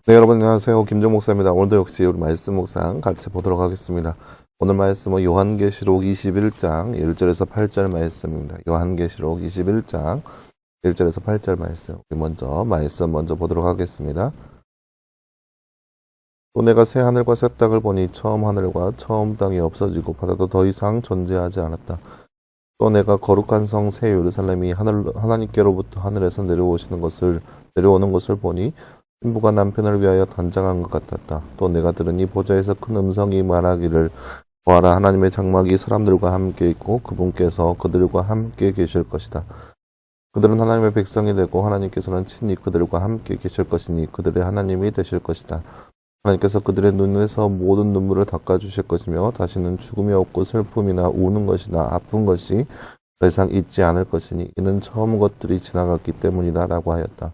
네, 여러분 안녕하세요. 김정 목사입니다. 오늘도 역시 우리 말씀 묵상 같이 보도록 하겠습니다. 오늘 말씀은 요한계시록 21장 1절에서 8절 말씀입니다. 요한계시록 21장 1절에서 8절 말씀. 말씀 먼저 보도록 하겠습니다. 또 내가 새 하늘과 새 땅을 보니 처음 하늘과 처음 땅이 없어지고 바다도 더 이상 존재하지 않았다. 또 내가 거룩한 성 새 예루살렘이 하나님께로부터 하늘에서 내려오는 것을 보니 신부가 남편을 위하여 단장한 것 같았다. 또 내가 들으니 보좌에서 큰 음성이 말하기를 보아라, 하나님의 장막이 사람들과 함께 있고 그분께서 그들과 함께 계실 것이다. 그들은 하나님의 백성이 되고 하나님께서는 친히 그들과 함께 계실 것이니 그들의 하나님이 되실 것이다. 하나님께서 그들의 눈에서 모든 눈물을 닦아주실 것이며 다시는 죽음이 없고 슬픔이나 우는 것이나 아픈 것이 더 이상 있지 않을 것이니 이는 처음 것들이 지나갔기 때문이다 라고 하였다.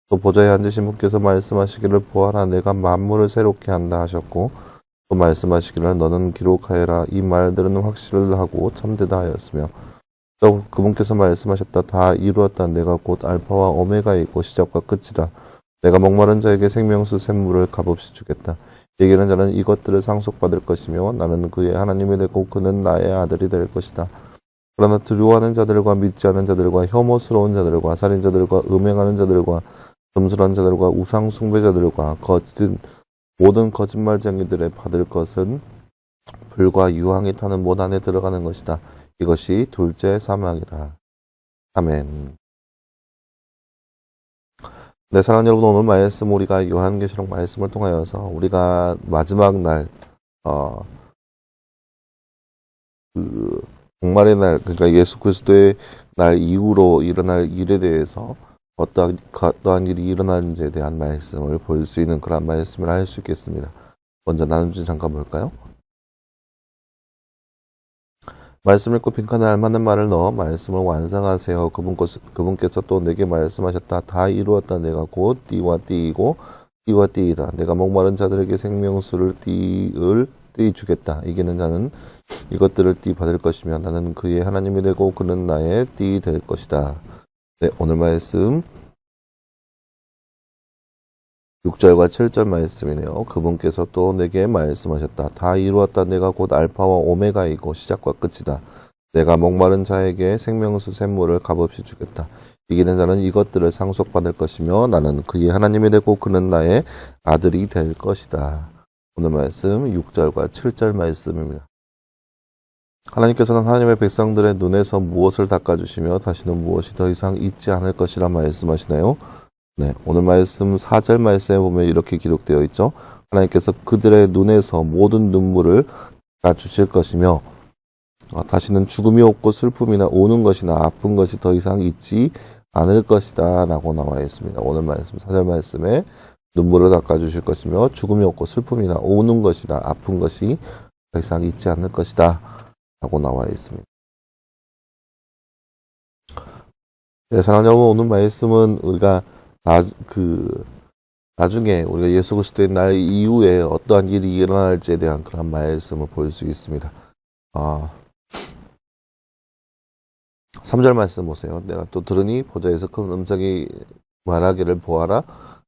또 보좌에 앉으신 분께서 말씀하시기를 보아라, 내가 만물을 새롭게 한다 하셨고 또 말씀하시기를 너는 기록하여라, 이 말들은 확실하고 참되다 하였으며 또 그분께서 말씀하셨다. 다 이루었다. 내가 곧 알파와 오메가이고 시작과 끝이다. 내가 목마른 자에게 생명수 샘물을 값없이 주겠다. 이기는 자는 이것들을 상속받을 것이며 나는 그의 하나님이 되고 그는 나의 아들이 될 것이다. 그러나 두려워하는 자들과 믿지 않는 자들과 혐오스러운 자들과 살인자들과 음행하는 자들과 점술한 자들과 우상 숭배자들과 모든 거짓말쟁이들의 받을 것은 불과 유황이 타는 못 안에 들어가는 것이다. 이것이 둘째 사망이다. 아멘. 네, 사랑하는 여러분, 오늘 말씀 우리가 요한계시록 말씀을 통하여서 우리가 마지막 날, 종말의 날, 그러니까 예수 그리스도의 날 이후로 일어날 일에 대해서 어떠한 일이 일어나는지에 대한 말씀을 볼 수 있는 그런 말씀을 할 수 있겠습니다. 먼저 나눔주제 잠깐 볼까요? 말씀 읽고 빈칸에 알맞는 말을 넣어 말씀을 완성하세요. 그분께서 또 내게 말씀하셨다. 다 이루었다. 내가 곧 띠와 띠이고 띠와 띠이다. 내가 목마른 자들에게 생명수를 띠 주겠다. 이기는 자는 이것들을 띠 받을 것이며 나는 그의 하나님이 되고 그는 나의 띠 될 것이다. 네, 오늘 말씀 6절과 7절 말씀이네요. 그분께서 또 내게 말씀하셨다. 다 이루었다. 내가 곧 알파와 오메가이고 시작과 끝이다. 내가 목마른 자에게 생명수 샘물을 값없이 주겠다. 이기는 자는 이것들을 상속받을 것이며 나는 그의 하나님이 되고 그는 나의 아들이 될 것이다. 오늘 말씀 6절과 7절 말씀입니다. 하나님께서는 하나님의 백성들의 눈에서 무엇을 닦아주시며 다시는 무엇이 더 이상 있지 않을 것이라 말씀하시나요? 네, 오늘 말씀 4절 말씀에 보면 이렇게 기록되어 있죠. 하나님께서 그들의 눈에서 모든 눈물을 닦아주실 것이며 다시는 죽음이 없고 슬픔이나 우는 것이나 아픈 것이 더 이상 있지 않을 것이다 라고 나와 있습니다. 오늘 말씀 4절 말씀에 눈물을 닦아주실 것이며 죽음이 없고 슬픔이나 우는 것이나 아픈 것이 더 이상 있지 않을 것이다 라고 나와 있습니다. 네, 사랑하는 여러분, 오늘 말씀은 우리가 나중에 우리가 예수 그리스도의 날 이후에 어떠한 일이 일어날지에 대한 그런 말씀을 볼 수 있습니다. 3절 말씀 보세요. 내가 또 들으니 보좌에서 큰 음성이 말하기를 보아라,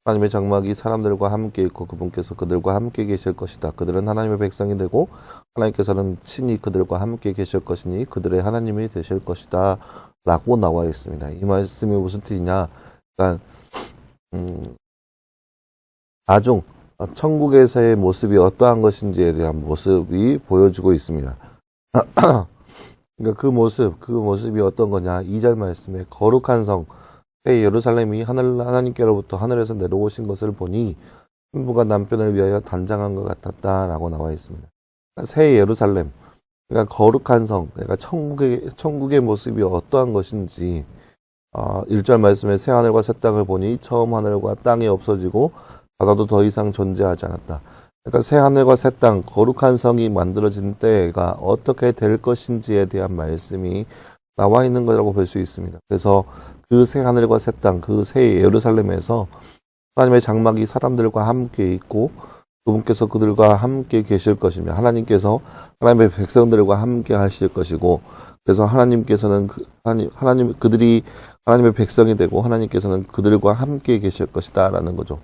하나님의 장막이 사람들과 함께 있고 그분께서 그들과 함께 계실 것이다. 그들은 하나님의 백성이 되고 하나님께서는 친히 그들과 함께 계실 것이니 그들의 하나님이 되실 것이다 라고 나와 있습니다. 이 말씀이 무슨 뜻이냐, 그러니까 나중 천국에서의 모습이 어떠한 것인지에 대한 모습이 보여주고 있습니다. 그러니까 그 모습이 어떤 거냐, 2절 말씀에 거룩한 성 새 예루살렘이 하나님께로부터 하늘에서 내려오신 것을 보니 신부가 남편을 위하여 단장한 것 같았다 라고 나와 있습니다. 그러니까 새 예루살렘, 그러니까 거룩한 성, 그러니까 천국의 모습이 어떠한 것인지 1절 말씀에 새 하늘과 새 땅을 보니 처음 하늘과 땅이 없어지고 바다도 더 이상 존재하지 않았다. 그러니까 새 하늘과 새 땅, 거룩한 성이 만들어진 때가 어떻게 될 것인지에 대한 말씀이 나와 있는 거라고 볼 수 있습니다. 그래서 그 새 하늘과 새 땅, 그 새 예루살렘에서 하나님의 장막이 사람들과 함께 있고 그분께서 그들과 함께 계실 것이며 하나님께서 하나님의 백성들과 함께 하실 것이고, 그래서 하나님께서는 그들이 하나님의 백성이 되고 하나님께서는 그들과 함께 계실 것이다 라는 거죠.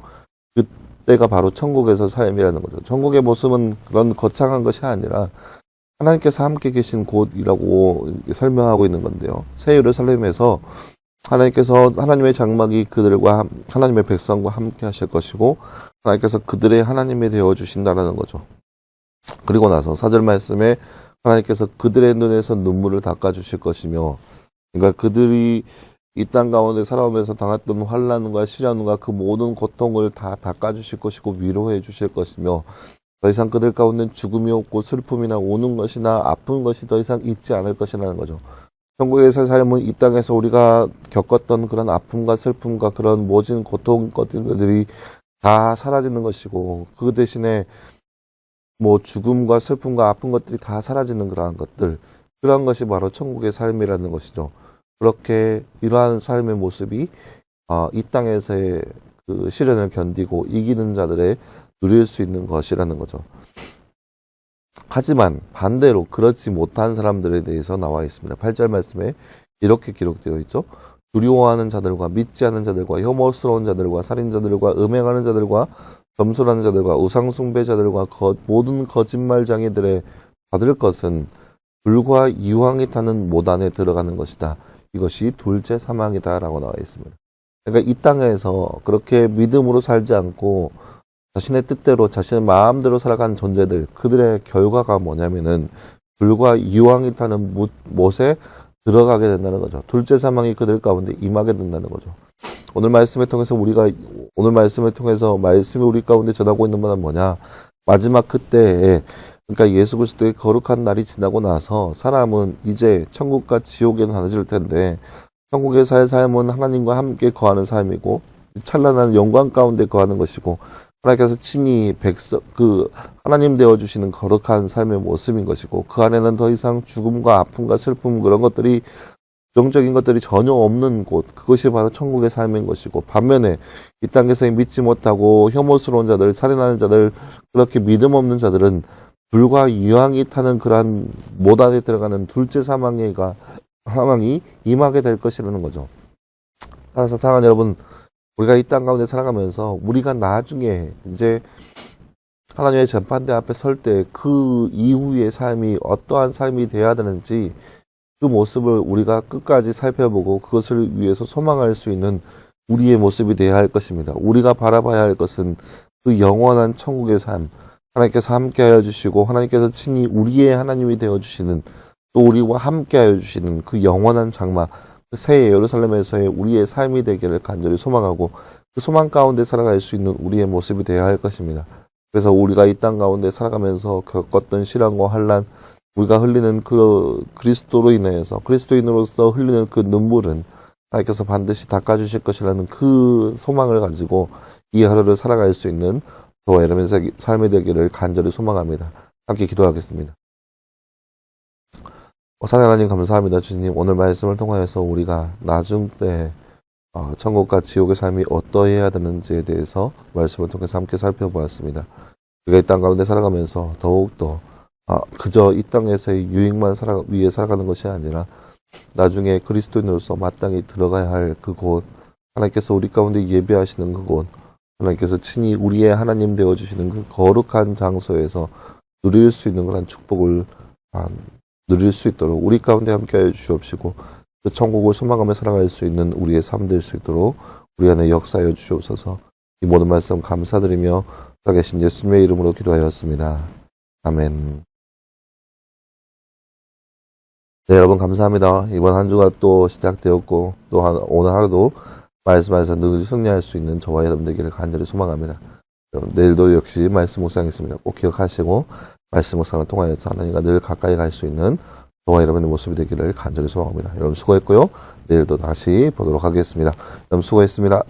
그때가 바로 천국에서 삶이라는 거죠. 천국의 모습은 그런 거창한 것이 아니라 하나님께서 함께 계신 곳이라고 설명하고 있는 건데요. 새 예루살렘에서 하나님께서 하나님의 장막이 그들과 하나님의 백성과 함께 하실 것이고 하나님께서 그들의 하나님이 되어 주신다라는 거죠. 그리고 나서 4절 말씀에 하나님께서 그들의 눈에서 눈물을 닦아 주실 것이며, 그러니까 그들이 이 땅 가운데 살아오면서 당했던 환난과 시련과 그 모든 고통을 다 닦아 주실 것이고 위로해 주실 것이며, 더 이상 그들 가운데 죽음이 없고 슬픔이나 우는 것이나 아픈 것이 더 이상 있지 않을 것이라는 거죠. 천국에서 삶은 이 땅에서 우리가 겪었던 그런 아픔과 슬픔과 그런 모진 고통 것들이 다 사라지는 것이고, 그 대신에 뭐 죽음과 슬픔과 아픈 것들이 다 사라지는 그러한 것들, 그런 것이 바로 천국의 삶이라는 것이죠. 그렇게 이러한 삶의 모습이 이 땅에서의 그 시련을 견디고 이기는 자들의 누릴 수 있는 것이라는 거죠. 하지만 반대로 그렇지 못한 사람들에 대해서 나와 있습니다. 8절 말씀에 이렇게 기록되어 있죠. 두려워하는 자들과 믿지 않는 자들과 혐오스러운 자들과 살인자들과 음행하는 자들과 점술하는 자들과 우상숭배자들과 모든 거짓말쟁이들의 받을 것은 불과 이황이 타는 모단에 들어가는 것이다. 이것이 둘째 사망이다 라고 나와 있습니다. 그러니까 이 땅에서 그렇게 믿음으로 살지 않고 자신의 뜻대로 자신의 마음대로 살아간 존재들, 그들의 결과가 뭐냐면은 불과 이황이 타는 못에 들어가게 된다는 거죠. 둘째 사망이 그들 가운데 임하게 된다는 거죠. 오늘 말씀을 통해서 말씀이 우리 가운데 전하고 있는 바는 뭐냐? 마지막 그때에, 그러니까 예수 그리스도의 거룩한 날이 지나고 나서 사람은 이제 천국과 지옥에 나눠질 텐데, 천국에 살 삶은 하나님과 함께 거하는 삶이고 찬란한 영광 가운데 거하는 것이고, 하나님께서 친히 하나님 되어주시는 거룩한 삶의 모습인 것이고, 그 안에는 더 이상 죽음과 아픔과 슬픔, 그런 것들이, 부정적인 것들이 전혀 없는 곳, 그것이 바로 천국의 삶인 것이고, 반면에 이 땅에서 믿지 못하고 혐오스러운 자들, 살인하는 자들, 그렇게 믿음 없는 자들은 불과 유황이 타는 그러한 모단에 들어가는 둘째 사망이 임하게 될 것이라는 거죠. 따라서 사랑하는 여러분, 우리가 이 땅 가운데 살아가면서 우리가 나중에 이제 하나님의 재판대 앞에 설 때 그 이후의 삶이 어떠한 삶이 되어야 되는지, 그 모습을 우리가 끝까지 살펴보고 그것을 위해서 소망할 수 있는 우리의 모습이 되어야 할 것입니다. 우리가 바라봐야 할 것은 그 영원한 천국의 삶, 하나님께서 함께하여 주시고 하나님께서 친히 우리의 하나님이 되어주시는, 또 우리와 함께하여 주시는 그 영원한 장막, 새 예루살렘에서의 우리의 삶이 되기를 간절히 소망하고, 그 소망 가운데 살아갈 수 있는 우리의 모습이 되어야 할 것입니다. 그래서 우리가 이 땅 가운데 살아가면서 겪었던 시련과 환난, 우리가 흘리는 그 그리스도인으로서 흘리는 그 눈물은 하나님께서 반드시 닦아주실 것이라는 그 소망을 가지고 이 하루를 살아갈 수 있는 저와 여러분의 삶이 되기를 간절히 소망합니다. 함께 기도하겠습니다. 사랑하는 하나님 감사합니다. 주님, 오늘 말씀을 통하여서 우리가 나중 때 천국과 지옥의 삶이 어떠해야 되는지에 대해서 말씀을 통해서 함께 살펴보았습니다. 우리가 이 땅 가운데 살아가면서 더욱더 그저 이 땅에서의 유익만 위해 살아가는 것이 아니라 나중에 그리스도인으로서 마땅히 들어가야 할 그곳, 하나님께서 우리 가운데 예배하시는 그곳, 하나님께서 친히 우리의 하나님 되어주시는 그 거룩한 장소에서 누릴 수 있는 그런 축복을 누릴 수 있도록 우리 가운데 함께하여 주시옵시고, 그 천국을 소망하며 살아갈 수 있는 우리의 삶 될 수 있도록 우리 안에 역사하여 주시옵소서. 이 모든 말씀 감사드리며 살아계신 예수님의 이름으로 기도하였습니다. 아멘. 네, 여러분 감사합니다. 이번 한 주가 또 시작되었고, 또 오늘 하루도 말씀에서 늘 승리할 수 있는 저와 여러분 되기를 간절히 소망합니다. 내일도 역시 말씀 묵상하겠습니다. 꼭 기억하시고 말씀 묵상을 통하여서 하나님과 늘 가까이 갈 수 있는 저와 여러분의 모습이 되기를 간절히 소망합니다. 여러분 수고했고요. 내일도 다시 보도록 하겠습니다. 여러분 수고했습니다.